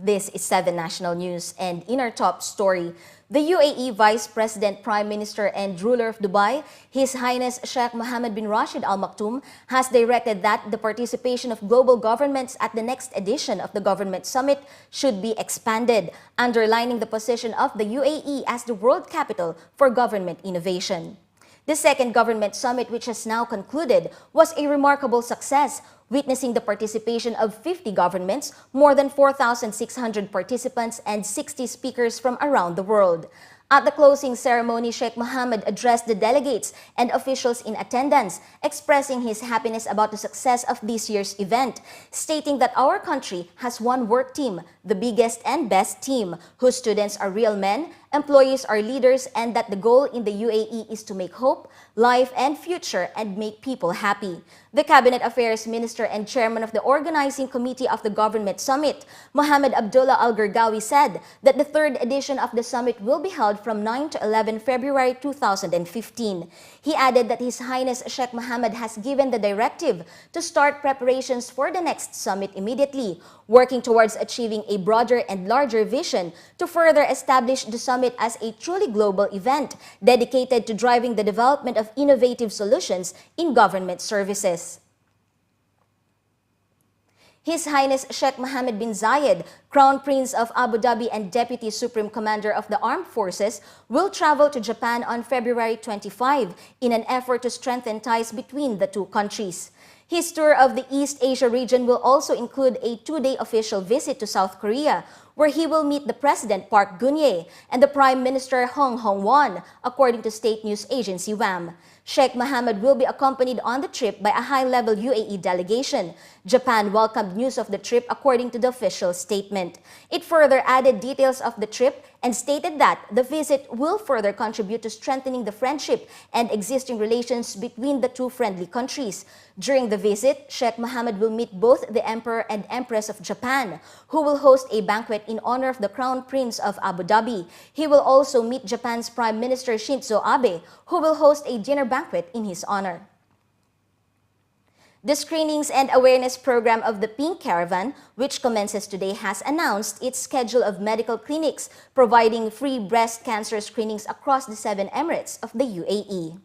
This is 7 National News, and in our top story, the UAE Vice President, Prime Minister and ruler of Dubai, His Highness Sheikh Mohammed bin Rashid Al Maktoum, has directed that the participation of global governments at the next edition of the Government Summit should be expanded, underlining the position of the UAE as the world capital for government innovation. The second government summit, which has now concluded, was a remarkable success, witnessing the participation of 50 governments, more than 4,600 participants, and 60 speakers from around the world. At the closing ceremony, Sheikh Mohammed addressed the delegates and officials in attendance, expressing his happiness about the success of this year's event, stating that our country has one work team, the biggest and best team, whose students are real men, employees are leaders, and that the goal in the UAE is to make hope, life, and future and make people happy. The Cabinet Affairs Minister and Chairman of the Organizing Committee of the Government Summit, Mohammed Abdullah Al-Gargawi, said that the third edition of the summit will be held from 9 to 11 February 2015. He added that His Highness Sheikh Mohammed has given the directive to start preparations for the next summit immediately, working towards achieving a broader and larger vision to further establish the summit as a truly global event dedicated to driving the development of innovative solutions in government services. His Highness Sheikh Mohammed bin Zayed, Crown Prince of Abu Dhabi and Deputy Supreme Commander of the Armed Forces, will travel to Japan on February 25 in an effort to strengthen ties between the two countries. His tour of the East Asia region will also include a 2-day official visit to South Korea, where he will meet the President Park Geun-hye and the Prime Minister Hong Hong-won, according to state news agency WAM. Sheikh Mohammed will be accompanied on the trip by a high-level UAE delegation. Japan welcomed news of the trip according to the official statement. It further added details of the trip and stated that the visit will further contribute to strengthening the friendship and existing relations between the two friendly countries. During the visit, Sheikh Mohammed will meet both the Emperor and Empress of Japan, who will host a banquet in honor of the Crown Prince of Abu Dhabi. He will also meet Japan's Prime Minister Shinzo Abe, who will host a dinner banquet in his honor. The Screenings and Awareness Program of the Pink Caravan, which commences today, has announced its schedule of medical clinics providing free breast cancer screenings across the 7 Emirates of the UAE.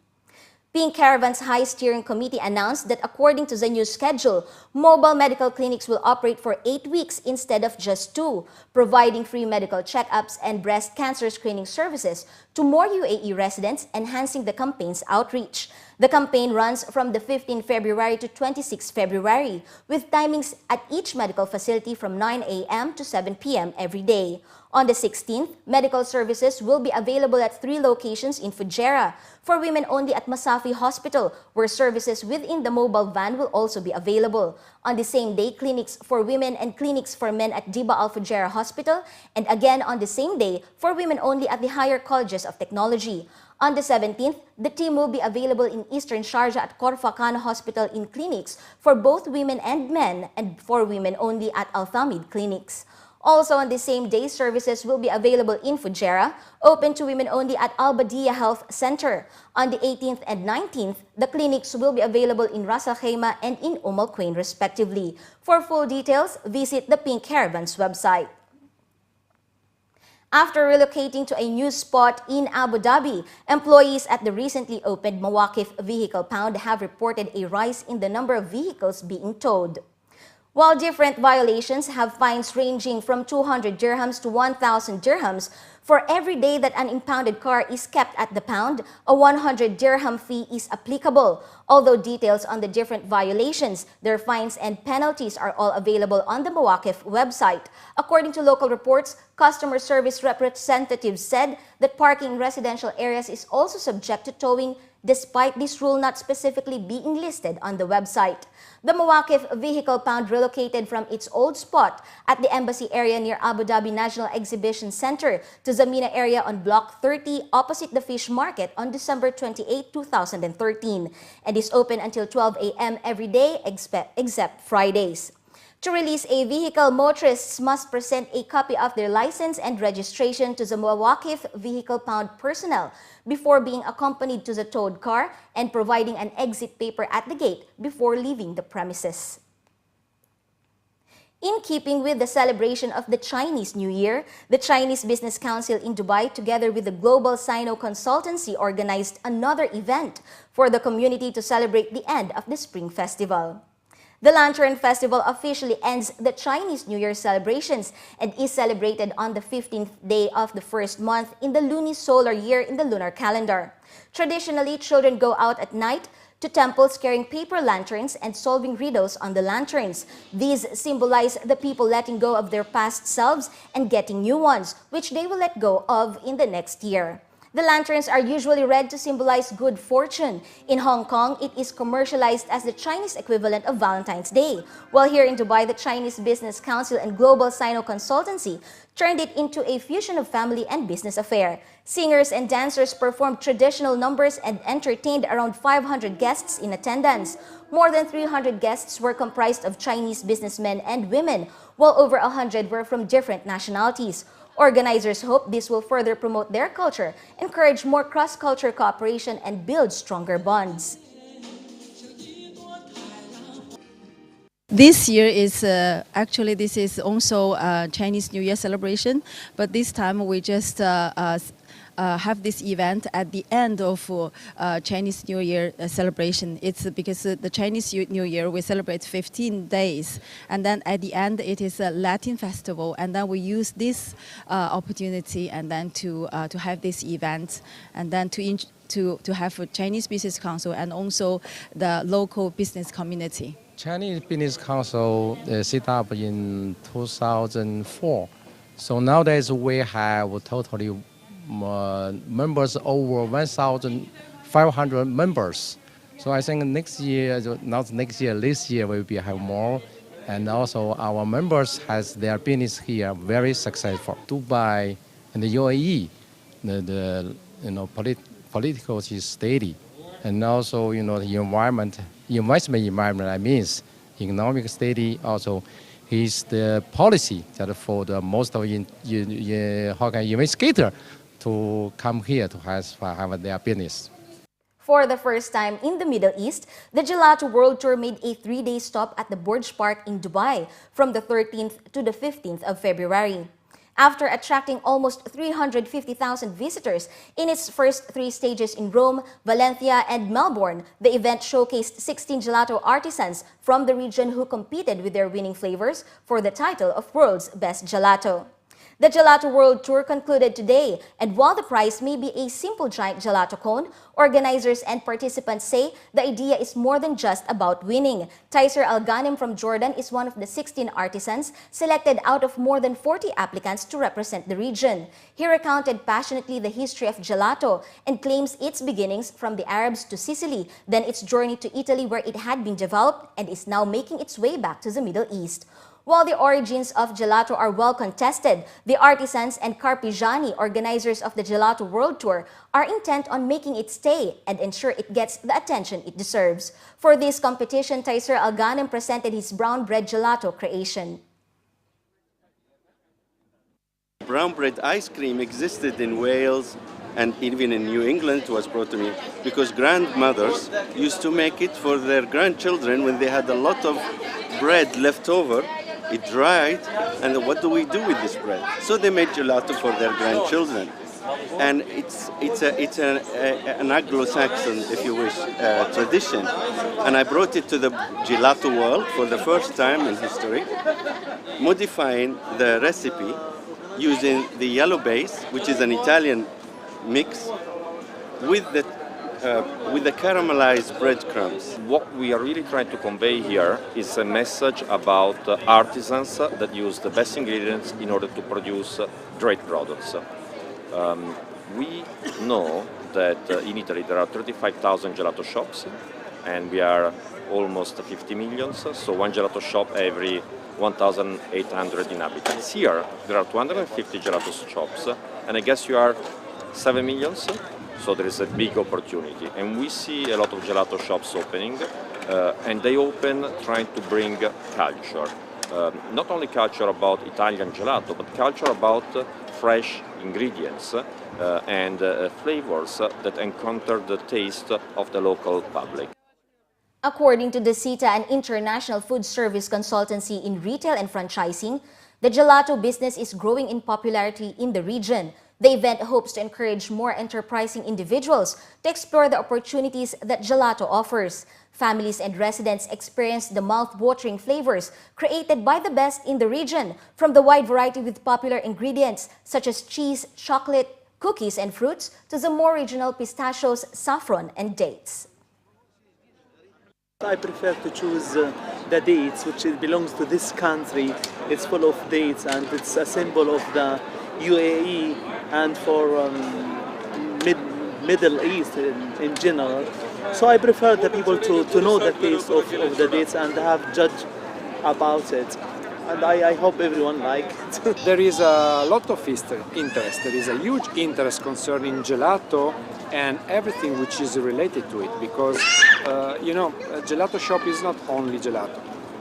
Pink Caravan's High Steering Committee announced that according to the new schedule, mobile medical clinics will operate for 8 weeks instead of just 2, providing free medical checkups and breast cancer screening services to more UAE residents, enhancing the campaign's outreach. The campaign runs from the 15th February to 26 February, with timings at each medical facility from 9 a.m. to 7 p.m. every day. On the 16th, medical services will be available at 3 locations in Fujairah, for women only at Masafi Hospital, where services within the mobile van will also be available. On the same day, clinics for women and clinics for men at Diba Al Fujairah Hospital, and again on the same day for women only at the higher colleges of technology. On the 17th, the team will be available in Eastern Sharjah at Khorfa Khan Hospital in clinics for both women and men, and for women only at Al Thamid clinics. Also on the same day, services will be available in Fujairah, open to women only at Al Badiya Health Center. On the 18th and 19th, the clinics will be available in Ras Al Khaimah and in Al Quwain respectively. For full details, visit the Pink Caravan's website. After relocating to a new spot in Abu Dhabi, employees at the recently opened Mawaqif Vehicle Pound have reported a rise in the number of vehicles being towed. While different violations have fines ranging from 200 dirhams to 1,000 dirhams, for every day that an impounded car is kept at the pound, a 100 dirham fee is applicable. Although details on the different violations, their fines and penalties are all available on the Mawaqif website. According to local reports, customer service representatives said that parking in residential areas is also subject to towing, despite this rule not specifically being listed on the website. The Mawaqif Vehicle Pound relocated from its old spot at the embassy area near Abu Dhabi National Exhibition Center to Zamina area on Block 30 opposite the Fish Market on December 28, 2013, and is open until 12 a.m. every day except Fridays. To release a vehicle, motorists must present a copy of their license and registration to the Mawaqif Vehicle Pound personnel before being accompanied to the towed car and providing an exit paper at the gate before leaving the premises. In keeping with the celebration of the Chinese New Year, the Chinese Business Council in Dubai, together with the Global Sino Consultancy, organized another event for the community to celebrate the end of the Spring Festival. The Lantern Festival officially ends the Chinese New Year celebrations and is celebrated on the 15th day of the first month in the lunisolar year in the lunar calendar. Traditionally, children go out at night to temples carrying paper lanterns and solving riddles on the lanterns. These symbolize the people letting go of their past selves and getting new ones, which they will let go of in the next year. The lanterns are usually red to symbolize good fortune. In Hong Kong, it is commercialized as the Chinese equivalent of Valentine's Day, while here in Dubai, the Chinese Business Council and Global Sino Consultancy turned it into a fusion of family and business affair. Singers and dancers performed traditional numbers and entertained around 500 guests in attendance. More than 300 guests were comprised of Chinese businessmen and women, while over 100 were from different nationalities. Organizers hope this will further promote their culture, encourage more cross-cultural cooperation, and build stronger bonds. This year is actually this is also a Chinese New Year celebration, but this time we just have this event at the end of Chinese New Year celebration. It's because the Chinese New Year we celebrate 15 days, and then at the end it is a Latin festival, and then we use this opportunity and then to have this event, and then to have a Chinese Business Council and also the local business community. Chinese Business Council set up in 2004. So nowadays we have totally members over 1,500 members. So I think next year, not next year, this year we will have more. And also our members has their business here very successful. Dubai and the UAE, the political is steady, and also the investment environment. I mean, economic steady. Also, is the policy that for the most of investigator to come here to have their business. For the first time in the Middle East, the Gelato World Tour made a 3-day stop at the Burj Park in Dubai from the 13th to the 15th of February. After attracting almost 350,000 visitors in its first 3 stages in Rome, Valencia, and Melbourne, the event showcased 16 gelato artisans from the region who competed with their winning flavors for the title of World's Best Gelato. The Gelato World Tour concluded today, and while the prize may be a simple giant gelato cone, organizers and participants say the idea is more than just about winning. Taiser Al-Ghanim from Jordan is one of the 16 artisans selected out of more than 40 applicants to represent the region. He recounted passionately the history of gelato and claims its beginnings from the Arabs to Sicily, then its journey to Italy where it had been developed and is now making its way back to the Middle East. While the origins of gelato are well contested, the artisans and Carpigiani, organizers of the Gelato World Tour, are intent on making it stay and ensure it gets the attention it deserves. For this competition, Taiser Al-Ghanim presented his brown bread gelato creation. Brown bread ice cream existed in Wales and even in New England. It was brought to me because grandmothers used to make it for their grandchildren when they had a lot of bread left over. It dried, and what do we do with this bread? So they made gelato for their grandchildren. And it's an Anglo-Saxon, if you wish, tradition. And I brought it to the gelato world for the first time in history, modifying the recipe using the yellow base, which is an Italian mix, with the caramelized breadcrumbs. What we are really trying to convey here is a message about artisans that use the best ingredients in order to produce great products. We know that in Italy there are 35,000 gelato shops, and we are almost 50 million, so one gelato shop every 1,800 inhabitants. Here there are 250 gelato shops, and I guess you are 7 million. So there is a big opportunity, and we see a lot of gelato shops opening, and they open trying to bring culture. Not only culture about Italian gelato, but culture about fresh ingredients and flavors that encounter the taste of the local public. According to the CETA, an international food service consultancy in retail and franchising, the gelato business is growing in popularity in the region. The event hopes to encourage more enterprising individuals to explore the opportunities that gelato offers. Families and residents experience the mouth-watering flavors created by the best in the region, from the wide variety with popular ingredients such as cheese, chocolate, cookies, and fruits, to the more regional pistachios, saffron, and dates. I prefer to choose the dates, which belongs to this country. It's full of dates and it's a symbol of the UAE and for Middle East in general. So I prefer the people to know the taste of the dates and have judged about it. And I hope everyone likes it. There is a lot of interest. There is a huge interest concerning gelato and everything which is related to it, because you know, a gelato shop is not only gelato,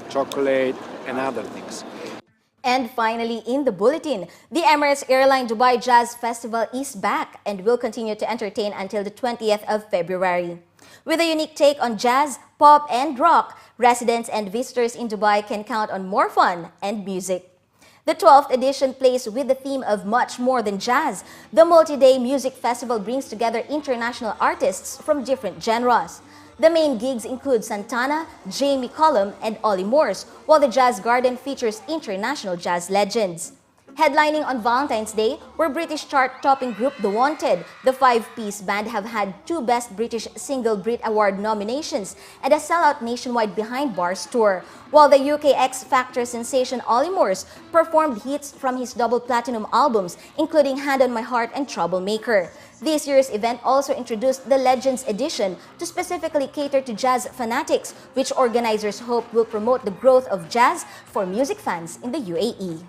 chocolate and other things. And finally, in the bulletin, the Emirates Airline Dubai Jazz Festival is back and will continue to entertain until the 20th of February. With a unique take on jazz, pop, and rock, residents and visitors in Dubai can count on more fun and music. The 12th edition plays with the theme of much more than jazz. The multi-day music festival brings together international artists from different genres. The main gigs include Santana, Jamie Cullum, and Ollie Morse, while the Jazz Garden features international jazz legends. Headlining on Valentine's Day were British chart-topping group The Wanted. The five-piece band have had 2 Best British Single Brit Award nominations and a sellout nationwide Behind Bars tour, while the UK X Factor sensation Ollie Morse performed hits from his double platinum albums, including Hand on My Heart and Troublemaker. This year's event also introduced the Legends Edition to specifically cater to jazz fanatics, which organizers hope will promote the growth of jazz for music fans in the UAE.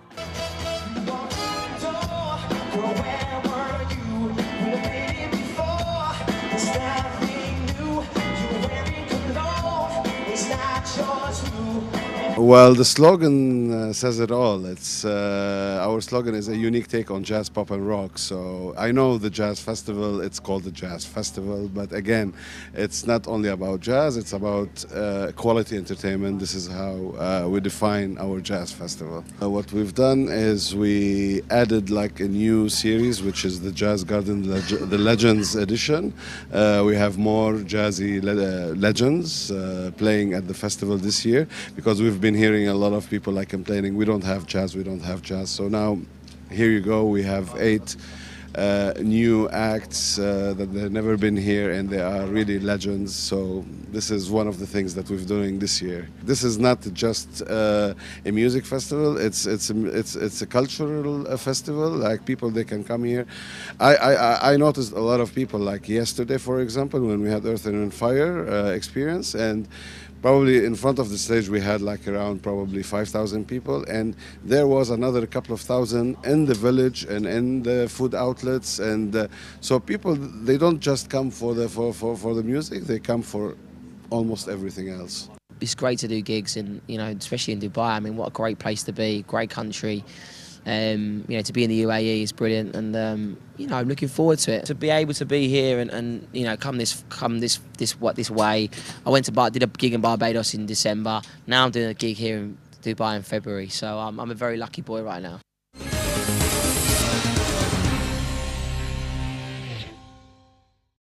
Well, the slogan says it all. It's our slogan is a unique take on jazz, pop, and rock. So I know the jazz festival, it's called the Jazz Festival, but again, it's not only about jazz, it's about quality entertainment. This is how we define our jazz festival. What we've done is we added like a new series, which is the Jazz Garden, the Legends Edition. We have more jazzy legends playing at the festival this year, because we've been hearing a lot of people like complaining, we don't have jazz. So now, here you go, we have 8 new acts that have never been here, and they are really legends. So this is one of the things that we're doing this year. This is not just a music festival, it's a cultural festival. Like, people, they can come here. I noticed a lot of people, like yesterday, for example, when we had Earth and Fire experience, and probably in front of the stage we had like around probably 5,000 people, and there was another couple of thousand in the village and in the food outlets, and so people, they don't just come for the music, they come for almost everything else. It's great to do gigs, and you know, especially in Dubai. I mean, what a great place to be, great country. You know, to be in the UAE is brilliant, and you know, I'm looking forward to it. To be able to be here and you know, come this way. I did a gig in Barbados in December. Now I'm doing a gig here in Dubai in February. So I'm a very lucky boy right now.